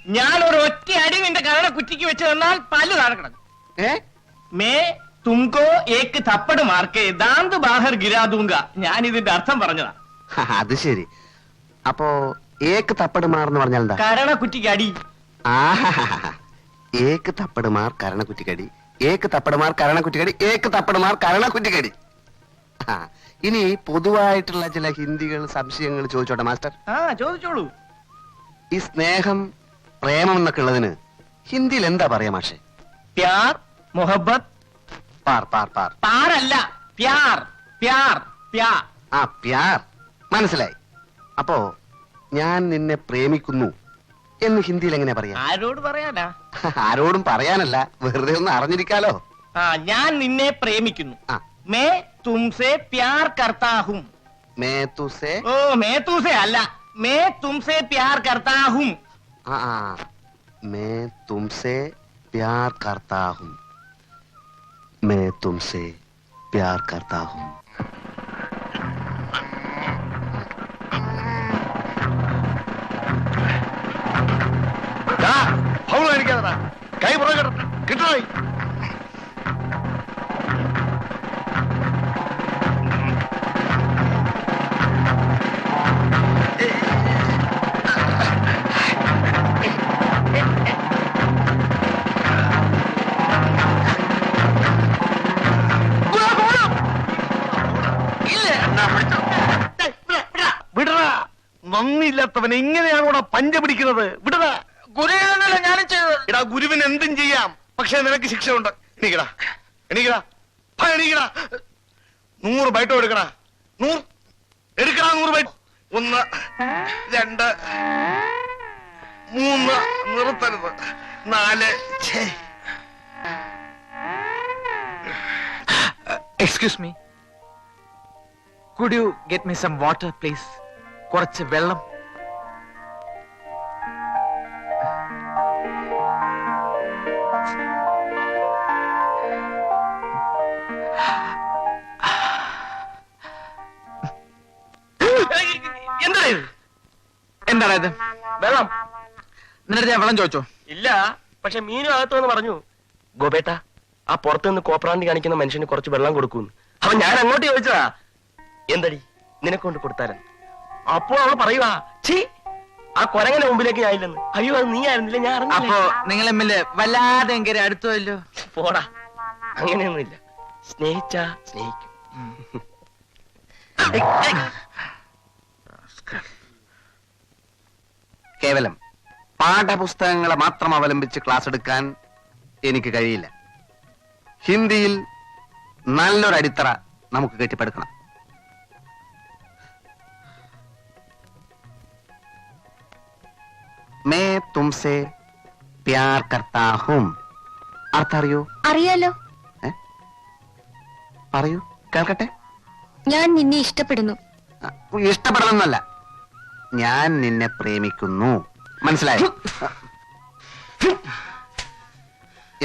ഞാൻ ഒരു ഒറ്റ അടി നിന്റെ കരണ കുറ്റിക്ക് വെച്ച് തന്നാൽ പല്ല് താഴെ കിടക്കും. മേ തുംകോ ഏക്ക് തപ്പട് മാർക്കേ ദാന്ത് ബാഹർ ഗിരാദൂങ്ക. ഞാൻ ഇതിന്റെ അർത്ഥം പറഞ്ഞതാ. അത് ശരി. അപ്പോ ഏക്ക് തപ്പട് മാർ എന്ന് പറഞ്ഞാൽ എന്താ? കരണ കുറ്റിക്ക് അടി. ഏക്ക് തപ്പട് മാർ കരണ കുറ്റിക്കടി, ഏക്ക് തപ്പട് മാർ കരണ കുറ്റിക്കടി, ഏക്ക് തപ്പട് മാർ കരണ കുറ്റിക്കടി. ഇനി പൊതുവായിട്ടുള്ള ചില ഹിന്ദികൾ സംശയങ്ങൾ ചോദിച്ചോട്ടെ മാസ്റ്റർ? ചോദിച്ചോളൂ. ഈ സ്നേഹം പ്രേമം എന്നൊക്കെ ഉള്ളതിന് ഹിന്ദിയിൽ എന്താ പറയാ മാഷെ? പ്യാർ, മൊഹബത്ത്. പാർ പാർ പാർ. പാറല്ല, പ്യാർ പ്യാർ പ്യാർ. പ്യാർ മനസ്സിലായി. അപ്പോ ഞാൻ നിന്നെ പ്രേമിക്കുന്നു എന്ന് ഹിന്ദിയിൽ എങ്ങനെ പറയാ? ആരോട് പറയാനാ? ആരോടും പറയാനല്ല, വെറുതെ ഒന്ന് അറിഞ്ഞിരിക്കാലോ. ഞാൻ നിന്നെ പ്രേമിക്കുന്നു. മേ തുംസെ പ്യാർ കർത്താ ഹൂം. മേ തുസേ? ഓ മേ തുസെ അല്ല, may തുംസെ Pyaar കർത്താ ഹൂം. May തുംസെ Pyaar കർത്താ ഹൂം. May തുംസെ Pyaar കർത്താ ഹൂം. കൈ പുറകെ കിട്ടണേ. വിടറാ, നന്ദിയില്ലാത്തവൻ എങ്ങനെയാണോടാ പഞ്ച പിടിക്കുന്നത്? വിടറാ. ഗുരുവിനല്ല ഞാനും ചെയ്തത്. എടാ, ഗുരുവിന് എന്തും ചെയ്യാം, പക്ഷെ നിനക്ക് ശിക്ഷ ഉണ്ട്. എണീക്കടാ, എണീക്കടാ, എണീക്കടാ. 100 ബൈറ്റോ എടുക്കടാ. 100 എടുക്കടാ, 100 ബൈറ്റ്. 1 2 3 നിർത്തരുത്. 4. Excuse me, could you get me some water please? കുറച്ച് വെള്ളം. എന്താണ് ഇത്? വെള്ളം. എന്നിട്ട് ഞാൻ വെള്ളം ചോദിച്ചോ? ഇല്ല, പക്ഷെ മീനും അകത്തുവെന്ന് പറഞ്ഞു. ഗോപേട്ട, ആ പുറത്തുനിന്ന് കോപ്രാണ്ടി കാണിക്കുന്ന മനുഷ്യന് കുറച്ച് വെള്ളം കൊടുക്കൂന്ന്. അവൻ ഞാൻ അങ്ങോട്ട് ചോദിച്ചതാ. എന്തടി നിനക്ക് കൊണ്ട് കൊടുത്താലും? അപ്പോൾ അവൾ പറയുവാ, ചീ ആ കൊരങ്ങനെ മുമ്പിലേക്ക് ഞാനില്ലെന്ന്. അയ്യോ, അത് നീ ആയിരുന്നില്ല, ഞാൻ അറിഞ്ഞില്ല. അപ്പോ നിങ്ങൾ തമ്മില് വല്ലാതെ എങ്കിൽ അടുത്തല്ലോ. പോടാ, അങ്ങനെയൊന്നുമില്ല. സ്നേഹിച്ചാ സ്നേഹിക്കും. കേവലം പാഠപുസ്തകങ്ങളെ മാത്രം അവലംബിച്ച് ക്ലാസ് എടുക്കാൻ എനിക്ക് കഴിയില്ല. ഹിന്ദിയിൽ നല്ലൊരു അടിത്തറ നമുക്ക് കെട്ടിപ്പടുക്കണം. മേ തുംസെ പ്യാർ കർത്താ ഹൂം. അർത്ഥം അറിയോ? അറിയാലോ. പറയൂ, കേൾക്കട്ടെ. ഞാൻ നിന്നെ ഇഷ്ടപ്പെടുന്നു. ഇഷ്ടപ്പെടണമെന്നല്ല, ഞാൻ നിന്നെ പ്രേമിക്കുന്നു. മനസ്സിലായോ?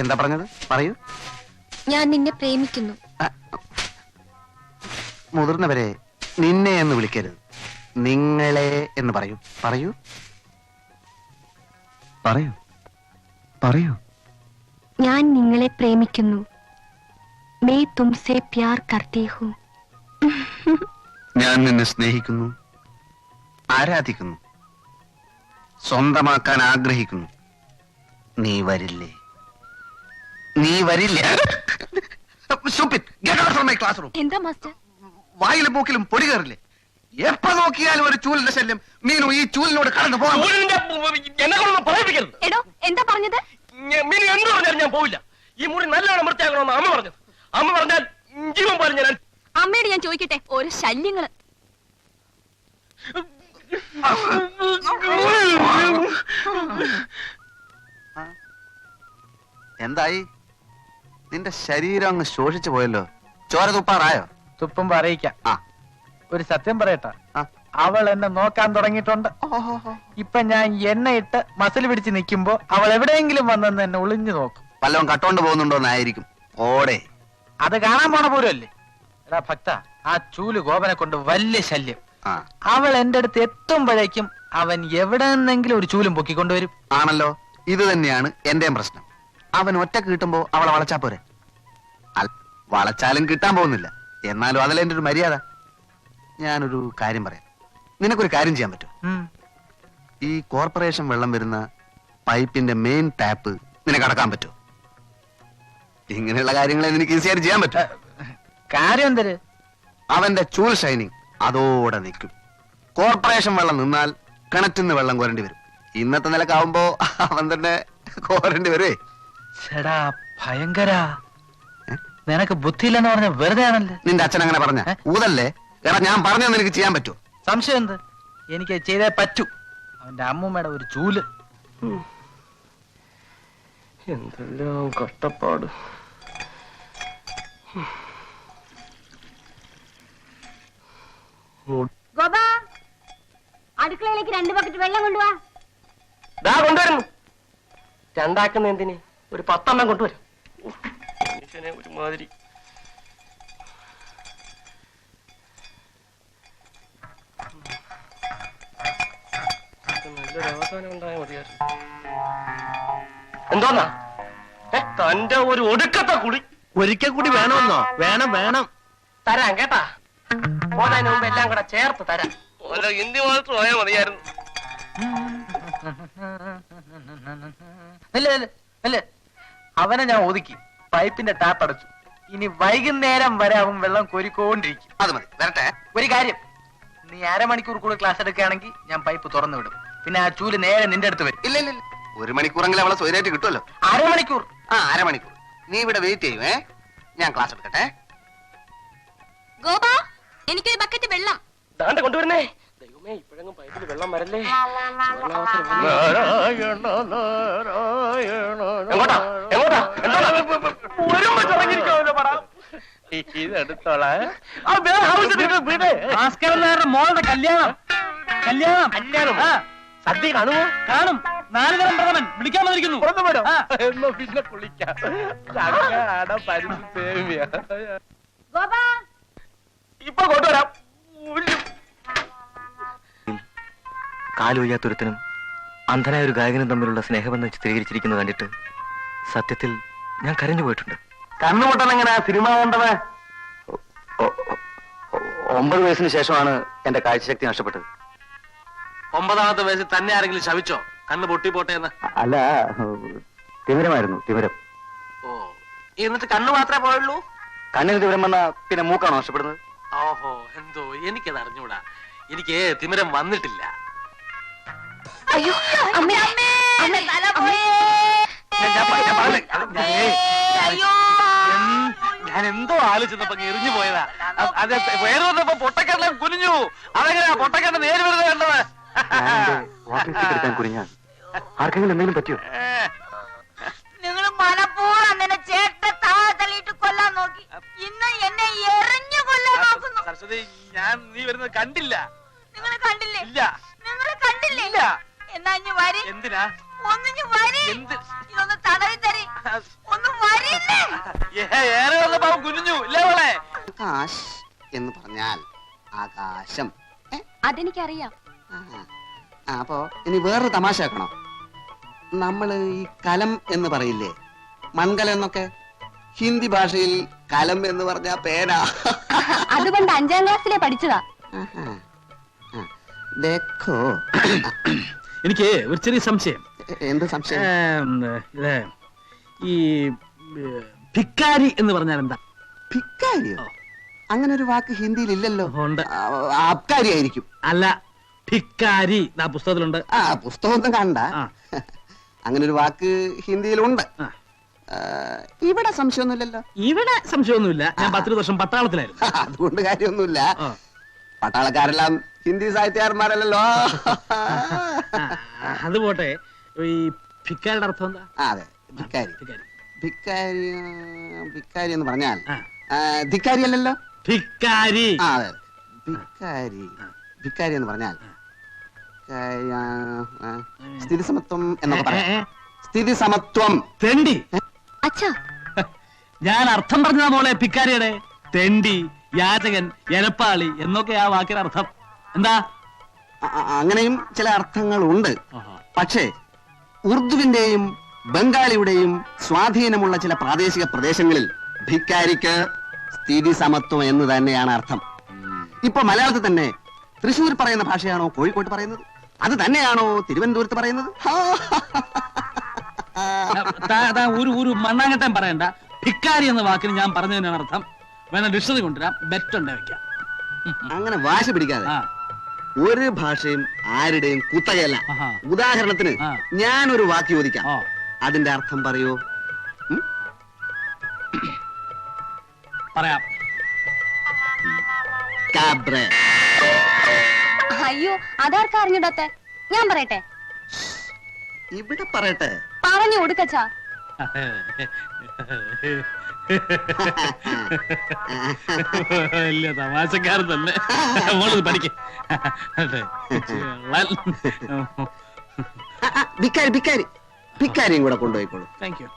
എന്താ പറഞ്ഞത്? പറയൂ. ഞാൻ നിന്നെ പ്രേമിക്കുന്നു. മുതിർന്നവരെ നിന്നെ എന്ന് വിളിക്കരുത്, നിങ്ങളെ എന്ന് പറയൂ. പറയൂ, പറയൂ, പറയൂ. ഞാൻ നിങ്ങളെ പ്രേമിക്കുന്നു. May തുംസെ Pyaar കർത്തി who. ഞാൻ നിന്നെ സ്നേഹിക്കുന്നു, ആരാധിക്കുന്നു, സ്വന്തമാക്കാൻ ആഗ്രഹിക്കുന്നു. നീ വരില്ലേ? നീ വരില്ലേ? എന്താ മാസ്റ്റർ? വായിലും മൂക്കിലും പൊടി കയറില്ലേ? എപ്പോ നോക്കിയാലും ഒരു ചൂലിന്റെ ശല്യം. മീനു, ഈ ചൂലിനോട് കടന്നു പോകാൻ. എന്നെ കൊണ്ടൊന്നും പറയിപ്പിക്കരുത്. എടോ, എന്താ പറഞ്ഞത്? മീനു എന്ത് പറഞ്ഞാലും ഞാൻ പോവില്ല. ഈ മുറി നല്ലോണം വൃത്തിയാക്കണമെന്ന് അമ്മ പറഞ്ഞത്. അമ്മ പറഞ്ഞാൽ ജീവൻ പറഞ്ഞു ഞാൻ. അമ്മയോട് ഞാൻ ചോദിക്കട്ടെ, ഓരോ ശല്യങ്ങള്. എന്തായി? നിന്റെ ശരീരം അങ്ങ് ശോഷിച്ചു പോയല്ലോ. ചോര തുപ്പാറായോ? തുപ്പുമ്പോ അറിയിക്കാം. ഒരു സത്യം പറയട്ടെ, അവൾ എന്നെ നോക്കാൻ തുടങ്ങിയിട്ടുണ്ട്. ഇപ്പൊ ഞാൻ എണ്ണയിട്ട് മസിൽ പിടിച്ച് നിൽക്കുമ്പോ അവൾ എവിടെയെങ്കിലും വന്നെന്ന് എന്നെ ഒളിഞ്ഞു നോക്കും. വല്ലതും കട്ടോണ്ട് പോകുന്നുണ്ടോന്നായിരിക്കും. ഓടെ അത് കാണാൻ പോണ പോലും അല്ലേ? എടാ ഭക്ത, ആ ചൂല് ഗോപനെ കൊണ്ട് വലിയ ശല്യം. ആ അവൾ എന്റെ അടുത്ത് എത്തുമ്പോഴേക്കും അവൻ എവിടെ നിന്നെങ്കിലും ഒരു ചൂലും പൊക്കിക്കൊണ്ടുവരും. ആണല്ലോ, ഇത് തന്നെയാണ് എന്റെയും പ്രശ്നം. അവൻ ഒറ്റക്ക് കിട്ടുമ്പോ അവളെ വളച്ചാ പോരെ. വളച്ചാലും കിട്ടാൻ പോകുന്നില്ല. എന്നാലും അതല്ല എന്റെ ഒരു മര്യാദ. ഞാനൊരു കാര്യം പറയാം. നിനക്കൊരു കാര്യം ചെയ്യാൻ പറ്റും? ഉം. ഈ കോർപ്പറേഷൻ വെള്ളം വരുന്ന പൈപ്പിന്റെ മെയിൻ ടാപ്പ് നിനക്ക് അടക്കാൻ പറ്റുമോ? ഇങ്ങനെയുള്ള കാര്യങ്ങളെ നിനക്ക് ഈസിയായിട്ട് ചെയ്യാൻ പറ്റും. കാര്യം എന്തര്? അവന്റെ ചൂൽ ഷൈനിങ് അതോടെ നിൽക്കും. കോർപ്പറേഷൻ വെള്ളം നിന്നാൽ കിണറ്റിൽ നിന്ന് വെള്ളം കോരേണ്ടി വരും. ഇന്നത്തെ നിലക്കാവുമ്പോ അവൻ തന്നെ കോരേണ്ടി വരുവേ. ചേടാ ഭയങ്കര, നിനക്ക് ബുദ്ധിയില്ലെന്ന് പറഞ്ഞ വെറുതെ ആണല്ലേ. നിന്റെ അച്ഛൻ അങ്ങനെ പറഞ്ഞ ഊതല്ലേ? എടാ ഞാൻ പറഞ്ഞത് നിനക്ക് ചെയ്യാൻ പറ്റുമോ? സംശയം എന്ത്? എനിക്ക് ചെയ്തേ പറ്റൂ. അവന്റെ അമ്മൂമ്മയുടെ ഒരു ചൂല്. എന്തെല്ലാം കഷ്ടപ്പാട്. ഗോപാ, അടുക്കളയിലേക്ക് 2 ബക്കറ്റ് വെള്ളം കൊണ്ടുവാ. ദാ കൊണ്ടുവരുന്നു. രണ്ടാക്കുന്ന എന്തിന്? ഒരു 10 എണ്ണം കൊണ്ടുവരും. മനുഷ്യനെ ഒരുമാതിരി. നല്ലൊരു അവസാനം ഉണ്ടായ മതിയായിരുന്നു. എന്തോന്നാ തന്റെ ഒരു ഒടുക്കത്തെ കുളി? ഒരിക്കൽ കൂടി വേണമെന്നോ? വേണം വേണം. തരാം കേട്ടാ. പോന്നതിന് മുമ്പ് എല്ലാം കൂടെ ചേർത്ത് തരാം. ഹിന്ദി മാത്രം ആയാൽ മതിയായിരുന്നു. അല്ലേ അവനെ ഞാൻ ഒതുക്കി, പൈപ്പിന്റെ ടാപ്പ് അടച്ചു. ഇനി വൈകുന്നേരം വരെ അവൻ വെള്ളം കോരിക്കൊണ്ടിരിക്കും. അത് മതി, വരട്ടെ. ഒരു കാര്യം, നീ അരമണിക്കൂർ കൂടെ ക്ലാസ് എടുക്കുകയാണെങ്കിൽ ഞാൻ പൈപ്പ് തുറന്നു വിടും. പിന്നെ ആ ചൂല് നേരെ നിന്റെ അടുത്ത് വരും. ഇല്ല ഇല്ല, 1 മണിക്കൂറെങ്കിലും അവളെ സ്വൈരായിട്ട് കിട്ടുമല്ലോ. അരമണിക്കൂർ. ആ, അരമണിക്കൂർ. നീ ഇവിടെ വെയിറ്റ് ചെയ്യുവേ. ഞാൻ ക്ലാസ് എടുക്കട്ടെ. ഗോപാ, എനിക്കൊരു ബക്കറ്റ് വെള്ളം. ദാണ്ടെ കൊണ്ടുവരുന്നേ. ദൈവമേ, ഇപ്പോഴെങ്ങും പൈപ്പിൽ വെള്ളം വരല്ലേ. എങ്ങോട്ടാ എങ്ങോട്ടാ? ഒരുമ്പോ ചുറങ്ങിരിക്കാമല്ലോ പട. മോളുടെ കല്യാണം. കല്യാണം സദ്യ കാണുമോ? കാണും. 4 തരം പ്രഥമൻ വിളിക്കാൻ വന്നിരിക്കുന്നു. എന്നോ പിന്നെ കുളിക്കാം. ഗോപാ, ഇപ്പൊ കൊണ്ടുവരാം. കാലൊയ്യാത്തൊരുത്തനും അന്ധനായ ഒരു ഗായകനും തമ്മിലുള്ള സ്നേഹബന്ധം ചിത്രീകരിച്ചിരിക്കുന്നത് കണ്ടിട്ട് സത്യത്തിൽ ഞാൻ കരഞ്ഞു പോയിട്ടുണ്ട്. കണ്ണുപൊട്ടൻ എങ്ങനെയാ സിനിമ കണ്ടത്? 9 വയസ്സിന് ശേഷമാണ് എന്റെ കാഴ്ചശക്തി നഷ്ടപ്പെട്ടത്. 9ാമത്തെ വയസ്സിൽ തന്നെ ആരെങ്കിലും ശവിച്ചോ? കണ്ണ് പൊട്ടിപ്പോട്ടെ എന്ന്? അല്ല, തിമിരമായിരുന്നു, തിമിരം. ഓ, എന്നിട്ട് കണ്ണ് മാത്രമേ പോയുള്ളൂ? കണ്ണിന് തിമിരം വന്നാ പിന്നെ മൂക്കാണോ നഷ്ടപ്പെടുന്നത്? ഓഹോ, എന്തോ എനിക്കത് അറിഞ്ഞൂടാ. എനിക്ക് തിമിരം വന്നിട്ടില്ല. അയ്യോ അമ്മേ, അമ്മേ തല പോയേ. ഞാൻ എന്തോ ആലോചിച്ചപ്പോ എറിഞ്ഞു പോയതാ. അത് വേറെ വന്നപ്പോ പൊട്ടക്കണ്ണം കുനിഞ്ഞു. അതെങ്ങനെയാ പൊട്ടക്കണ്ണ് നേര് വരുന്നത് കണ്ടത്? എടുക്കാൻ കുനിഞ്ഞാൽ ആർക്കെങ്കിലും എന്തെങ്കിലും പറ്റിയോ? നിങ്ങൾ മനപ്പൂർവ്വം അങ്ങനെ ചേട്ടനെ താഴെ തള്ളിയിട്ട് കൊല്ലാൻ നോക്കി. ഇന്ന് എന്നെ എറിഞ്ഞു കൊല്ലാൻ നോക്കുന്നു. സരസ്വതി, ഞാൻ നീ വരുന്നത് കണ്ടില്ല. നിങ്ങൾ കണ്ടില്ലേ? ഇല്ല. നിങ്ങൾ കണ്ടില്ലേ? ഇല്ല. എന്നാ ഇഞ്ഞു വരി. എന്തിനാ? ഒന്നിഞ്ഞു വരി. എന്ത്? ഇതൊന്ന് തടവി തരി. ഒന്ന് വരില്ലേ? ഏറെ വന്നപ്പോ അവൻ കുനിഞ്ഞു ഇല്ലേ മോളെ? ആകാശ് എന്ന് പറഞ്ഞാൽ ആകാശം. അതെനിക്കറിയാം. അപ്പോ ഇനി വേറൊരു തമാശ ആക്കണോ? നമ്മള് ഈ കലം എന്ന് പറയില്ലേ, മൺകലം എന്നൊക്കെ. ഹിന്ദി ഭാഷയിൽ കലം എന്ന് പറഞ്ഞ പേന. അതുകൊണ്ട് 5ാം ക്ലാസ്സിലെ പഠിച്ചതാ. ദേഖോ. എനിക്ക് ഒരു ചെറിയ സംശയം. എന്ത് സംശയം? ഈ ഭിക്കാരി എന്ന് പറഞ്ഞാൽ എന്താ? ഭിക്കാരിയോ? അങ്ങനെ ഒരു വാക്ക് ഹിന്ദിയിൽ ഇല്ലല്ലോ. ഉണ്ട്. അബ്കാരി ആയിരിക്കും. അല്ല, ഭിക്കാരി ആ പുസ്തകത്തിലുണ്ട്. ആ, പുസ്തകമൊന്നും കണ്ട. ആ. അങ്ങനെ ഒരു വാക്ക് ഹിന്ദിയിലുണ്ട്. ആ. ഇവിടെ സംശയമൊന്നുമില്ലല്ലോ. ഇവിടെ സംശയമൊന്നുമില്ല. ഞാൻ 10 വർഷം പട്ടാളത്തിലായിരുന്നു. അതുകൊണ്ട് കാര്യമൊന്നുമില്ല. ആ. പട്ടാളക്കാരെല്ലാം ഹിന്ദി സാഹിത്യകാരന്മാരല്ലോ. അത് പോട്ടെ, ഈ ഭിക്കാരിയുടെ അർത്ഥം എന്താ? അതെ, ഭിക്കാരി. ഭിക്കാരി. ഭിക്കാരി ഭിക്കാരി എന്ന് പറഞ്ഞാൽ ആ. ധിക്കാരി അല്ലല്ലോ. ഭിക്കാരി. ആ, അതെ, ഭിക്കാരി. ഭിക്കാരി എന്ന് പറഞ്ഞാൽ സ്ഥിതി സമത്വം എന്നൊക്കെ പറയാം. സ്ഥിതി സമത്വം. തെണ്ടി. അച്ഛാ, ഞാൻ അർത്ഥം പറഞ്ഞതാ മോളെ ഭിക്കാരിയുടെ. തെണ്ടി, യാചകൻ, എരപ്പാളി എന്നൊക്കെ ആ വാക്കിന് അർത്ഥം. എന്താ? അങ്ങനെയും ചില അർത്ഥങ്ങളുണ്ട്. ആഹാ. പക്ഷേ ഉറുദുവിന്റെയും ബംഗാളിയുടെയും സ്വാധീനമുള്ള ചില പ്രാദേശിക പ്രദേശങ്ങളിൽ ഭിക്കാരിക്ക് സ്ഥിതി സമത്വം എന്ന് തന്നെയാണ് അർത്ഥം. ഇപ്പൊ മലയാളത്തിൽ തന്നെ തൃശ്ശൂർ പറയുന്ന ഭാഷയാണോ കോഴിക്കോട്ട് പറയുന്നത്? അത് തന്നെയാണോ തിരുവനന്തപുരത്ത് പറയുന്നത്? ഒരു മണ്ണാങ്കട്ടം പറയണ്ട. ഭിക്കാരി എന്ന വാക്കിന് ഞാൻ പറഞ്ഞതിനാണ് അർത്ഥം. വേണം ഡിക്ഷണറി കൊണ്ടുവരാം, ബെറ്റ് ഉണ്ടേ വെക്കാം. അങ്ങനെ വാശി പിടിക്കാതെ. ആ. ഒരു ഭാഷയും ആരുടെയും കുത്തകയല്ല. ആഹാ. ഉദാഹരണത്തിന് ആ. ഞാനൊരു വാക്ക് ചോദിക്കാം, ആ. അതിന്റെ അർത്ഥം പറയൂ. പറയാം. കാബ്രെ. അയ്യോ, അതാർക്കാ അറിഞ്ഞിടത്തെ? ഞാൻ പറയട്ടെ? ഇവിടെ പറയട്ടെ. പറഞ്ഞു കൊടുക്കച്ചാ. വലിയ തമാശക്കാരൻ തന്നെ. മോളത് പഠിക്ക. ഭിക്കാരി ഭിക്കാരി ഭിക്കാരിയും കൂടെ കൊണ്ടുപോയിക്കോളൂ. Thank you.